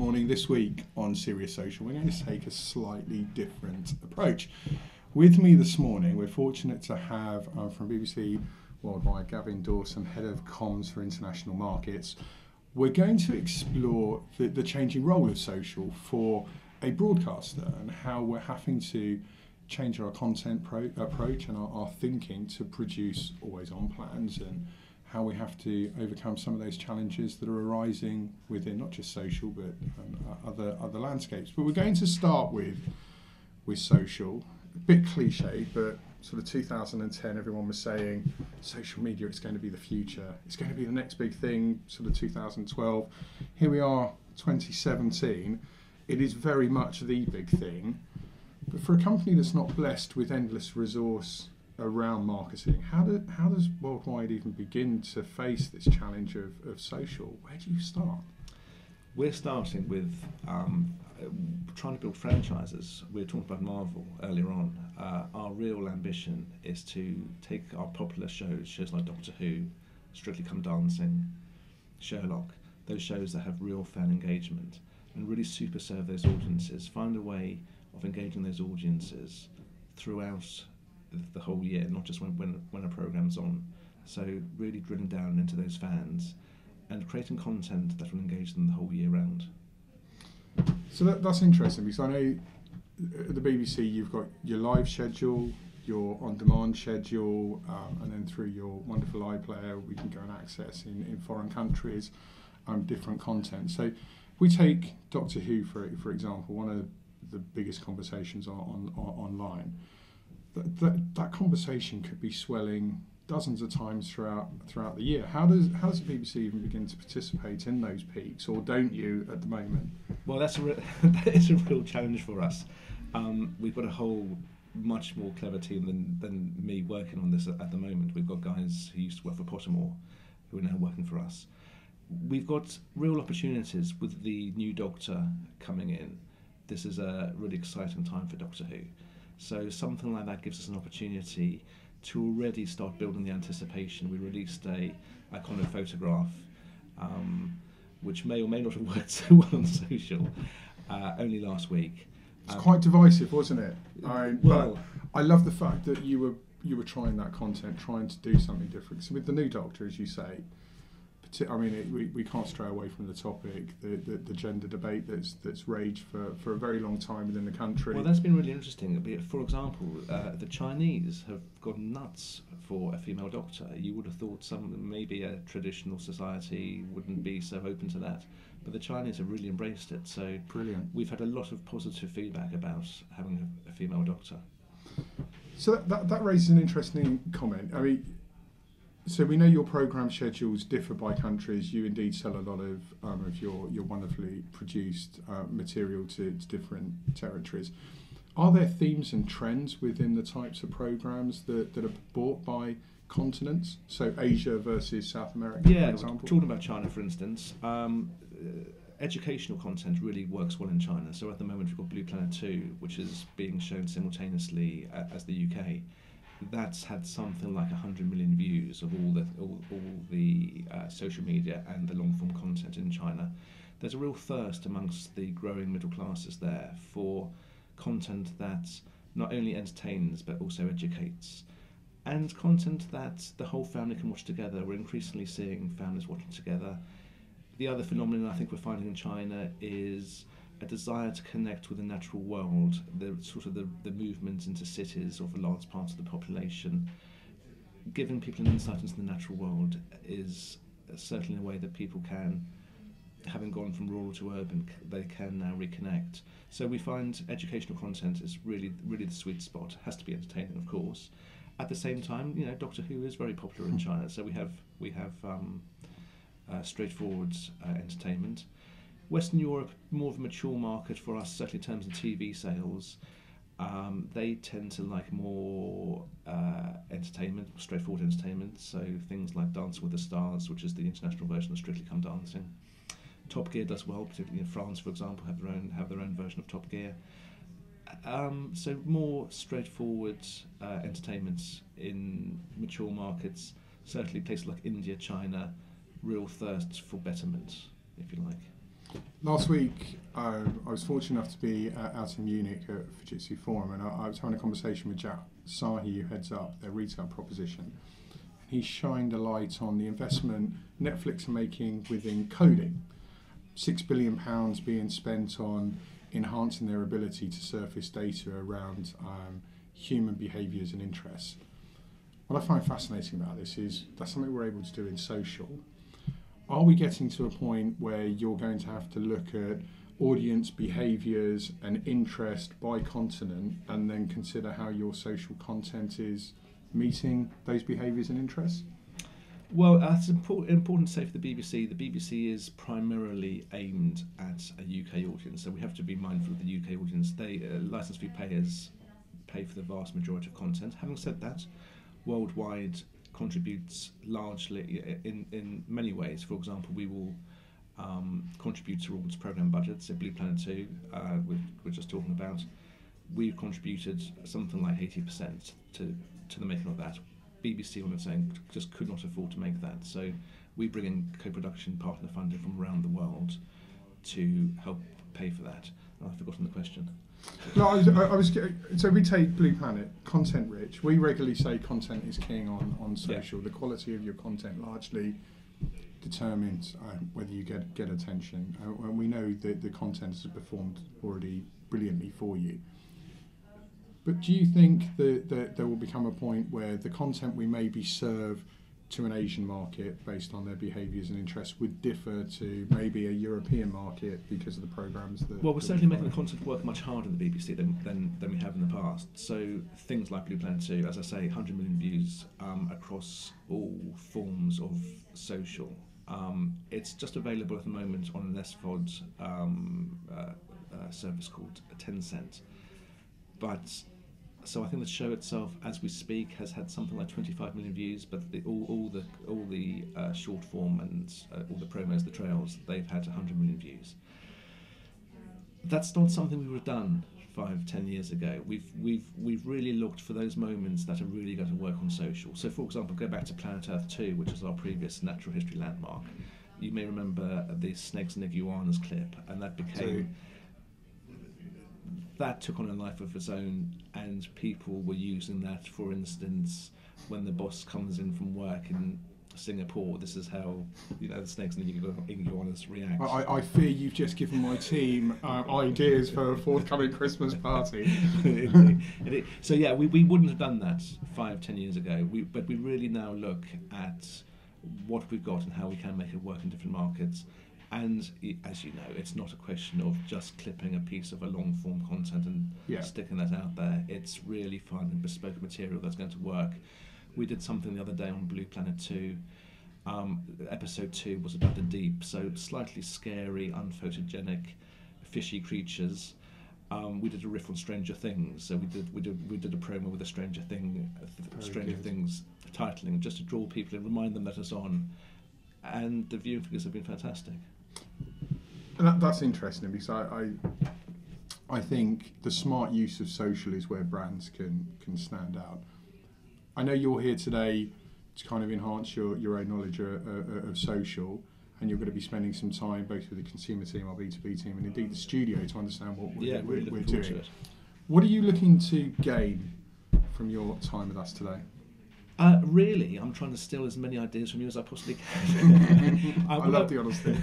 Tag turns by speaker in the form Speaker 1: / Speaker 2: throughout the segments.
Speaker 1: morning. This week on Serious Social, we're going to take a slightly different approach. With me this morning, we're fortunate to have from BBC Worldwide, Gavin Dawson, Head of Comms for International Markets. We're going to explore the changing role of social for a broadcaster and how we're having to change our content approach and our thinking to produce always-on plans, and how we have to overcome some of those challenges that are arising within not just social but other landscapes. But we're going to start with social. A bit cliche, but sort of 2010, everyone was saying social media, it's going to be the future. It's going to be the next big thing, sort of 2012. Here we are, 2017. It is very much the big thing. But for a company that's not blessed with endless resource around marketing, how does Worldwide even begin to face this challenge of social? Where do you start?
Speaker 2: We're starting with trying to build franchises. We were talking about Marvel earlier on. Our real ambition is to take our popular shows like Doctor Who, Strictly Come Dancing, Sherlock, those shows that have real fan engagement, and really super serve those audiences, find a way of engaging those audiences throughout the whole year, not just when a program's on. So really drilling down into those fans and creating content that will engage them the whole year round.
Speaker 1: So that's interesting, because I know at the BBC you've got your live schedule, your on-demand schedule, and then through your wonderful iPlayer we can go and access in foreign countries different content. So we take Doctor Who for example, one of the biggest conversations online. That conversation could be swelling dozens of times throughout the year. How does the BBC even begin to participate in those peaks, or don't you at the moment?
Speaker 2: Well, that is a real challenge for us. We've got a whole much more clever team than me working on this at the moment. We've got guys who used to work for Pottermore who are now working for us. We've got real opportunities with the new Doctor coming in. This is a really exciting time for Doctor Who. So something like that gives us an opportunity to already start building the anticipation. We released a iconic photograph, which may or may not have worked so well on social, only last week.
Speaker 1: It's quite divisive, wasn't it? But I love the fact that you were trying that content, trying to do something different. So with the new Doctor, as you say, I mean, we can't stray away from the topic, the gender debate that's raged for a very long time within the country.
Speaker 2: Well, that's been really interesting. For example, the Chinese have gone nuts for a female doctor. You would have thought maybe a traditional society wouldn't be so open to that, but the Chinese have really embraced it. So
Speaker 1: brilliant.
Speaker 2: We've had a lot of positive feedback about having a female doctor.
Speaker 1: So that raises an interesting comment. I mean, so we know your programme schedules differ by countries. You indeed sell a lot of your wonderfully produced material to different territories. Are there themes and trends within the types of programmes that are bought by continents? So Asia versus South America, for example?
Speaker 2: Talking about China, for instance, educational content really works well in China. So at the moment we've got Blue Planet 2, which is being shown simultaneously as the UK. That's had something like 100 million views of all the social media and the long-form content in China. There's a real thirst amongst the growing middle classes there for content that not only entertains but also educates, and content that the whole family can watch together. We're increasingly seeing families watching together. The other phenomenon I think we're finding in China is a desire to connect with the natural world, the movement into cities of a large part of the population. Giving people an insight into the natural world is certainly a way that people can, having gone from rural to urban, they can now reconnect. So we find educational content is really the sweet spot. It has to be entertaining, of course. At the same time, Doctor Who is very popular in China, so we have straightforward entertainment. Western Europe, more of a mature market for us, certainly in terms of TV sales. They tend to like more entertainment, straightforward entertainment. So things like Dancing with the Stars, which is the international version of Strictly Come Dancing. Top Gear does well, particularly in France, for example, have their own version of Top Gear. So more straightforward entertainment in mature markets. Certainly places like India, China, real thirst for betterment, if you like.
Speaker 1: Last week, I was fortunate enough to be out in Munich at Fujitsu Forum, and I was having a conversation with Jack Sahi, who heads up their retail proposition. He shined a light on the investment Netflix are making within coding. £6 billion being spent on enhancing their ability to surface data around human behaviours and interests. What I find fascinating about this is that's something we're able to do in social. Are we getting to a point where you're going to have to look at audience behaviours and interest by continent and then consider how your social content is meeting those behaviours and interests?
Speaker 2: Well, it's important to say for the BBC. The BBC is primarily aimed at a UK audience, so we have to be mindful of the UK audience. They licence fee payers pay for the vast majority of content. Having said that, worldwide contributes largely in many ways. For example, we will contribute towards programme budgets. So Blue Planet 2, we're just talking about, we've contributed something like 80% to the making of that. BBC on its own just could not afford to make that. So we bring in co-production partner funding from around the world to help pay for that. And I've forgotten the question.
Speaker 1: No, I was. So we take Blue Planet, content rich. We regularly say content is king on social. Yeah. The quality of your content largely determines whether you get attention. And we know that the content has performed already brilliantly for you. But do you think that there will become a point where the content we maybe serve to an Asian market based on their behaviours and interests would differ to maybe a European market because of the programmes that...
Speaker 2: Well, we're certainly making the content work much harder in the BBC than we have in the past. So things like Blue Planet 2, as I say, 100 million views across all forms of social. It's just available at the moment on an SVOD service called Tencent. But so I think the show itself, as we speak, has had something like 25 million views. But all the short form and all the promos, the trails, they've had 100 million views. That's not something we would have done 5-10 years ago. We've really looked for those moments that are really going to work on social. So, for example, go back to Planet Earth 2, which is our previous natural history landmark. You may remember the snakes and iguanas clip, and that became. That took on a life of its own, and people were using that, for instance, when the boss comes in from work in Singapore. This is how the snakes and the iguanas react.
Speaker 1: I fear you've just given my team ideas for a forthcoming Christmas party.
Speaker 2: So yeah, we wouldn't have done that 5-10 years ago. But we really now look at what we've got and how we can make it work in different markets. And as you know, it's not a question of just clipping a piece of a long-form content and sticking that out there. It's really finding bespoke material that's going to work. We did something the other day on Blue Planet 2. Episode 2 was about the deep, so slightly scary, unphotogenic, fishy creatures. We did a riff on Stranger Things, so we did a promo with a Stranger Things titling, just to draw people and remind them that it's on. And the viewing figures have been fantastic.
Speaker 1: And that's interesting, because I think the smart use of social is where brands can stand out. I know you're here today to kind of enhance your own knowledge of social, and you're going to be spending some time both with the consumer team, our B2B team, and indeed the studio to understand what we're doing. What are you looking to gain from your time with us today?
Speaker 2: Really, I'm trying to steal as many ideas from you as I possibly can.
Speaker 1: I love the honesty.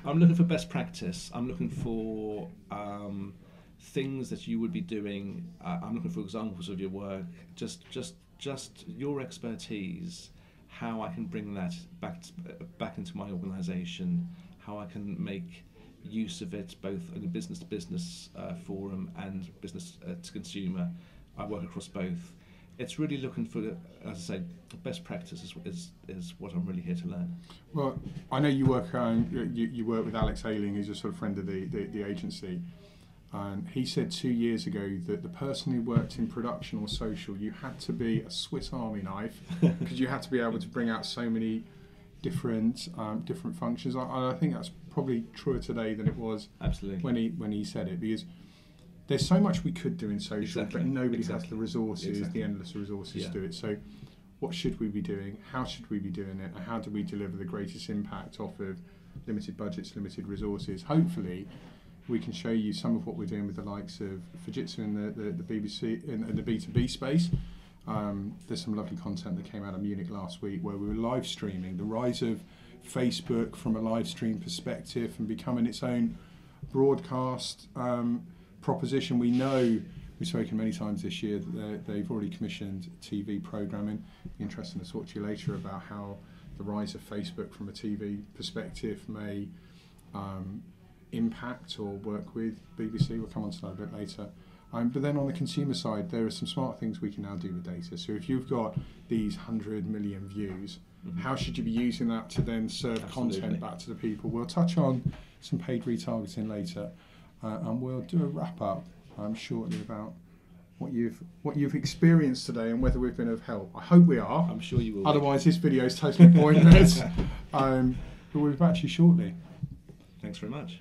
Speaker 2: I'm looking for best practice. I'm looking for things that you would be doing. I'm looking for examples of your work. Just your expertise. How I can bring that back into my organisation. How I can make use of it both in a business-to-business forum and business-to-consumer. I work across both. It's really looking for, as I say, best practice is what I'm really here to learn.
Speaker 1: Well, I know you work you work with Alex Ayling, who's a sort of friend of the agency, and he said 2 years ago that the person who worked in production or social, you had to be a Swiss Army knife because you had to be able to bring out so many different functions. I think that's probably truer today than it was when he said it, because there's so much we could do in social, but nobody has the resources, the endless resources to do it. So what should we be doing? How should we be doing it? And how do we deliver the greatest impact off of limited budgets, limited resources. Hopefully, we can show you some of what we're doing with the likes of Fujitsu in the BBC in the B2B space. There's some lovely content that came out of Munich last week where we were live streaming the rise of Facebook from a live stream perspective and becoming its own broadcast proposition. We know, we've spoken many times this year, that they've already commissioned TV programming. It'll be interesting to talk to you later about how the rise of Facebook from a TV perspective may impact or work with BBC. We'll come on to that a bit later. But then on the consumer side, there are some smart things we can now do with data. So if you've got these 100 million views, how should you be using that to then serve content back to the people? We'll touch on some paid retargeting later, and we'll do a wrap up shortly about what you've experienced today and whether we've been of help. I hope we are.
Speaker 2: I'm sure you will.
Speaker 1: Otherwise, this video is totally pointless. But we'll be back to you shortly.
Speaker 2: Thanks very much.